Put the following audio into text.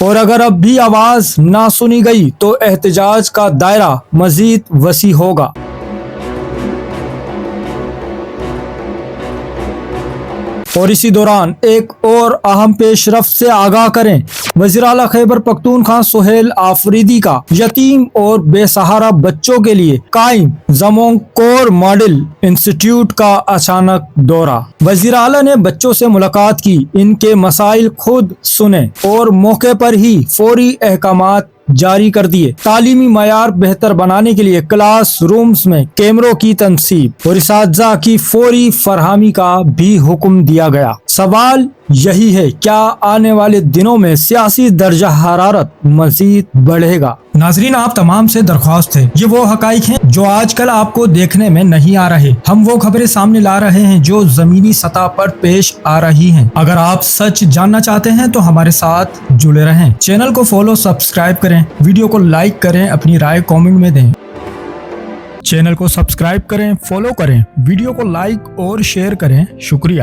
اور اگر اب بھی آواز نہ سنی گئی تو احتجاج کا دائرہ مزید وسیع ہوگا۔ اور اسی دوران ایک اور اہم پیش رفت سے آگاہ کریں، وزیر اعلیٰ خیبر پختونخوا سہیل آفریدی کا یتیم اور بے سہارا بچوں کے لیے قائم زمونگ کور ماڈل انسٹیٹیوٹ کا اچانک دورہ۔ وزیر اعلیٰ نے بچوں سے ملاقات کی، ان کے مسائل خود سنے اور موقع پر ہی فوری احکامات جاری کر دیے۔ تعلیمی معیار بہتر بنانے کے لیے کلاس رومز میں کیمروں کی تنصیب اور اساتذہ کی فوری فراہمی کا بھی حکم دیا گیا۔ سوال یہی ہے، کیا آنے والے دنوں میں سیاسی درجہ حرارت مزید بڑھے گا؟ ناظرین، آپ تمام سے درخواست ہے، یہ وہ حقائق ہیں جو آج کل آپ کو دیکھنے میں نہیں آ رہے۔ ہم وہ خبریں سامنے لا رہے ہیں جو زمینی سطح پر پیش آ رہی ہیں۔ اگر آپ سچ جاننا چاہتے ہیں تو ہمارے ساتھ جڑے رہیں۔ چینل کو فالو سبسکرائب کریں، ویڈیو کو لائک کریں، اپنی رائے کامنٹ میں دیں۔ چینل کو سبسکرائب کریں، فالو کریں، ویڈیو کو لائک اور شیئر کریں۔ شکریہ۔